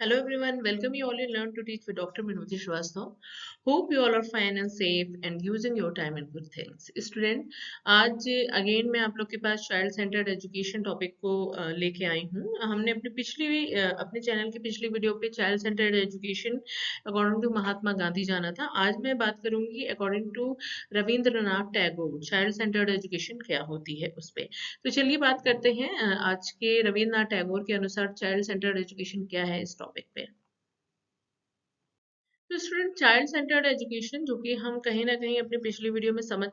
Hello everyone, welcome you all in Learn to Teach with Dr. Minuji Shrivastava. Hope you all are fine and safe and using your time in good things. Student, आज again मैं आप लोग के पास child centred education topic को लेके आई हूँ. हमने अपने चैनल की पिछली वीडियो पे child centred education according to Mahatma Gandhi जाना था. आज मैं बात करूंगी according to Rabindranath Tagore child centred education क्या होती है उस पे. तो चलिए बात करते हैं आज के रविन्द्रनाथ टैगोर के अनुसार चाइल्ड सेंटर्ड एजुकेशन क्या है इस टॉपिक पे. तो स्टूडेंट, चाइल्ड सेंटर्ड एजुकेशन जो कि हम कहीं ना कहीं अपनी पिछली वीडियो में समझ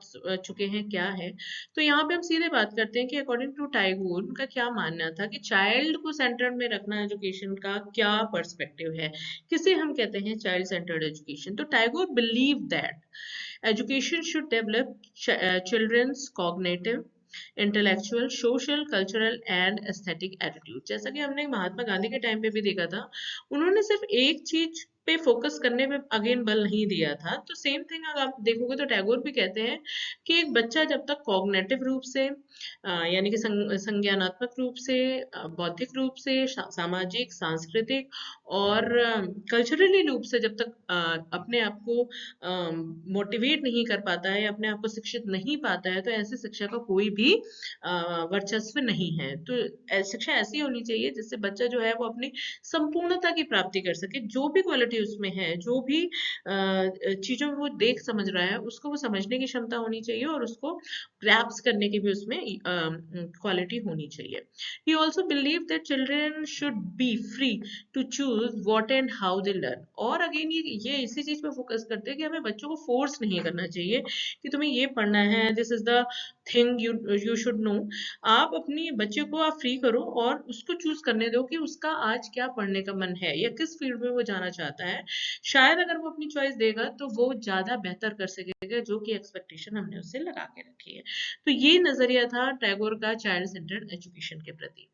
चुके हैं क्या है. तो यहाँ पे हम सीधे बात करते हैं कि अकॉर्डिंग टू टैगोर उनका क्या मानना था कि चाइल्ड को सेंटर में रखना एजुकेशन का क्या पर्सपेक्टिव है, किसे हम कहते हैं चाइल्ड सेंटर्ड एजुकेशन. तो Tagore believe that education should develop children's cognitive intellectual social cultural and aesthetic attitude. जैसा कि हमने महात्मा गांधी के टाइम पे भी देखा था, उन्होंने सिर्फ एक चीज पे फोकस करने पे अगेन बल नहीं दिया था. तो सेम थिंग अगर आप देखोगे तो टैगोर भी कहते हैं कि एक बच्चा जब तक कॉग्निटिव रूप से यानी कि संज्ञानात्मक रूप से, बौद्धिक रूप से, सामाजिक सांस्कृतिक और कल्चरली रूप से जब तक अपने आप को मोटिवेट नहीं कर पाता है, अपने आप को शिक्षित नहीं पाता है, तो ऐसी शिक्षा का कोई भी वर्चस्व नहीं है. तो शिक्षा ऐसी होनी चाहिए जिससे बच्चा जो है वो अपनी संपूर्णता की प्राप्ति कर सके. जो भी क्वालिटी उसमें है, जो भी चीजों को वो देख समझ रहा है, उसको वो समझने की क्षमता होनी चाहिए और उसको ग्रैप्स करने की भी उसमें क्वालिटी होनी चाहिए. He also believed that children should be free to choose what and how they learn. और अगेन ये इसी चीज पे फोकस करते हैं कि हमें बच्चों को फोर्स नहीं करना चाहिए कि तुम्हें ये पढ़ना है, this is the thing you should know. आप अपनी बच्चे को आप फ्री करो और उसको चूज करने दो कि उसका आज क्या पढ़ने का मन है या किस फील्ड में वो जाना चाहता है. शायद अगर वो अपनी चॉइस देगा तो वो ज्यादा बेहतर कर सकेगा जो कि एक्सपेक्टेशन हमने उससे लगा के रखी है. तो ये नजरिया था टैगोर का चाइल्ड सेंटर्ड एजुकेशन के प्रति.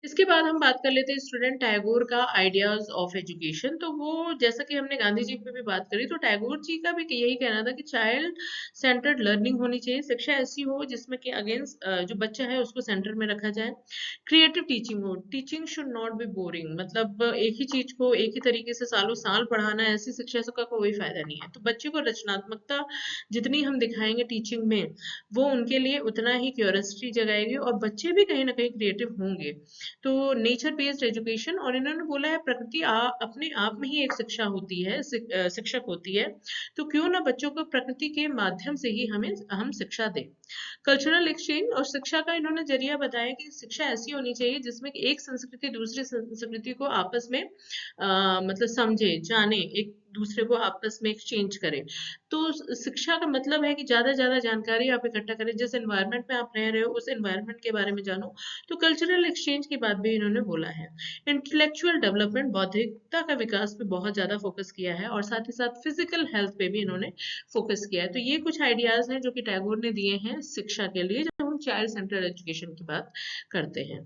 इसके बाद हम बात कर लेते हैं स्टूडेंट टैगोर का आइडियाज ऑफ एजुकेशन. तो वो जैसा कि हमने गांधी जी पे भी बात करी, तो टैगोर जी का भी यही कहना था कि चाइल्ड सेंटर्ड लर्निंग होनी चाहिए. शिक्षा ऐसी हो जिसमें कि अगेंस्ट जो बच्चा है उसको सेंटर में रखा जाए. क्रिएटिव टीचिंग हो, teaching should not be boring. मतलब एक ही चीज को एक ही तरीके से सालों साल पढ़ाना, ऐसी शिक्षा का कोई फायदा नहीं है. तो बच्चे को रचनात्मकता जितनी हम दिखाएंगे टीचिंग में, वो उनके लिए उतना ही क्यूरियोसिटी जगाएगी और बच्चे भी कहीं ना कहीं क्रिएटिव होंगे. तो नेचर बेस्ड एजुकेशन, और इन्होंने बोला है प्रकृति अपने आप में ही एक शिक्षा होती है, शिक्षक होती है. तो क्यों ना बच्चों को प्रकृति के माध्यम से ही हम शिक्षा दें. कल्चरल एक्सचेंज और शिक्षा का इन्होंने जरिया बताया कि शिक्षा ऐसी होनी चाहिए जिसमें कि एक संस्कृति दूसरी संस्कृति को आपस में मतलब समझे, जाने, एक दूसरे को आपस में एक्सचेंज करे. तो शिक्षा का मतलब है कि ज्यादा से ज्यादा जानकारी आप इकट्ठा करें, जिस एनवायरनमेंट में आप रह रहे हो उस एनवायरनमेंट के बारे में जानो. तो कल्चरल एक्सचेंज की बात भी इन्होंने बोला है. इंटेलेक्चुअल डेवलपमेंट, बौद्धिकता का विकास पे बहुत ज्यादा फोकस किया है और साथ ही साथ फिजिकल हेल्थ पे भी इन्होंने फोकस किया है. तो ये कुछ आइडियाज हैं जो कि टैगोर ने दिए हैं शिक्षा के लिए जब हम चाइल्ड सेंटर्ड एजुकेशन की बात करते हैं.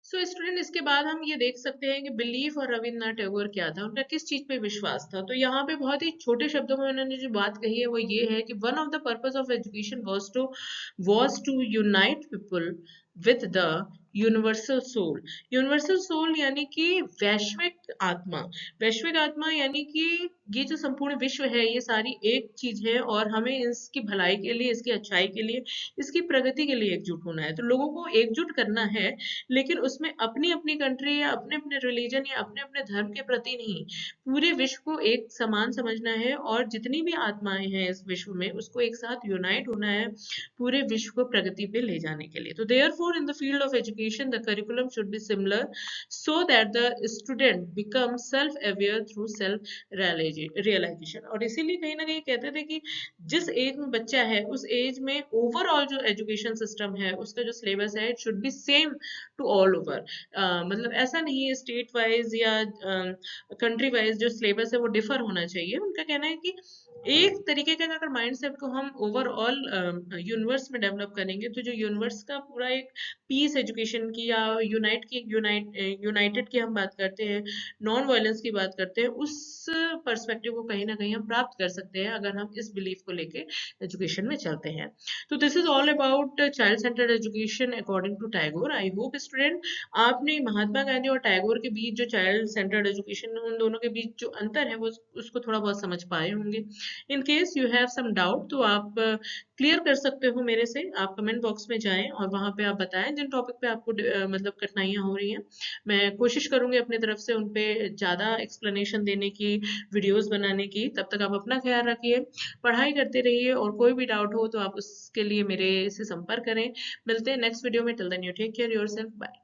सो स्टूडेंट, इसके बाद हम ये देख सकते हैं कि बिलीफ और रविन्द्रनाथ टैगोर क्या था, उनका किस चीज पे विश्वास था. तो यहाँ पे बहुत ही छोटे शब्दों में उन्होंने जो बात कही है वो ये है कि one of the purpose of education was to unite people with the universal soul. Universal soul यानी कि वैश्विक आत्मा. वैश्विक आत्मा यानी कि ये जो संपूर्ण विश्व है ये सारी एक चीज है और हमें इसकी भलाई के लिए, इसकी अच्छाई के लिए, इसकी प्रगति के लिए एकजुट होना है. तो लोगों को एकजुट करना है, लेकिन उसमें अपनी अपनी कंट्री या अपने अपने रिलीजन या अपने अपने धर्म के प्रति नहीं, पूरे विश्व को एक समान समझना है और जितनी भी आत्माएं हैं इस विश्व में उसको एक साथ यूनाइट होना है पूरे विश्व को प्रगति पे ले जाने के लिए. तो therefore in the field of education the curriculum should be similar so that the student become self aware through self realisation. और इसीलिए कहीं ना कहीं कहते थे कि जिस एज में बच्चा है उस एज में ओवरऑल जो एजुकेशन सिस्टम है उसका जो सिलेबस है it should be same to all over. मतलब ऐसा नहीं है स्टेट वाइज या कंट्री वाइज जो सिलेबस है वो डिफर होना चाहिए. उनका कहना है कि एक तरीके का अगर माइंडसेट को हम ओवरऑल यूनिवर्स में डेवलप करेंगे तो जो यूनिवर्स का पूरा एक पीस एजुकेशन की या यूनाइटेड की हम बात करते हैं, नॉन वायलेंस की बात करते हैं, उस पर्सपेक्टिव को कहीं ना कहीं हम प्राप्त कर सकते हैं अगर हम इस बिलीफ को लेके एजुकेशन में चलते हैं। तो this is all about child centred education according to Tagore. I hope student आपने महात्मा गांधी और टैगोर के बीच जो चाइल्ड सेंटर्ड एजुकेशन, उन दोनों के बीच जो अंतर है वो उसको थोड़ा बहुत समझ पाए होंगे। In case you have some doubt तो आप क्लियर कर सकते हो मेरे से। आप कमेंट बॉक्स में जाएं और वहां पे आप बताएं जिन टॉपिक पे आपको मतलब कठिनाइयां हो रही हैं। मैं कोशिश करूंगी अपनी तरफ से उन पे ज्यादा एक्सप्लेनेशन देने की, वीडियोस बनाने की। तब तक आप अपना ख्याल रखिए, पढ़ाई करते रहिए, और कोई भी डाउट हो तो आप उसके लिए मेरे से संपर्क करें। मिलते हैं नेक्स्ट वीडियो में। Till then you take care yourself. Bye.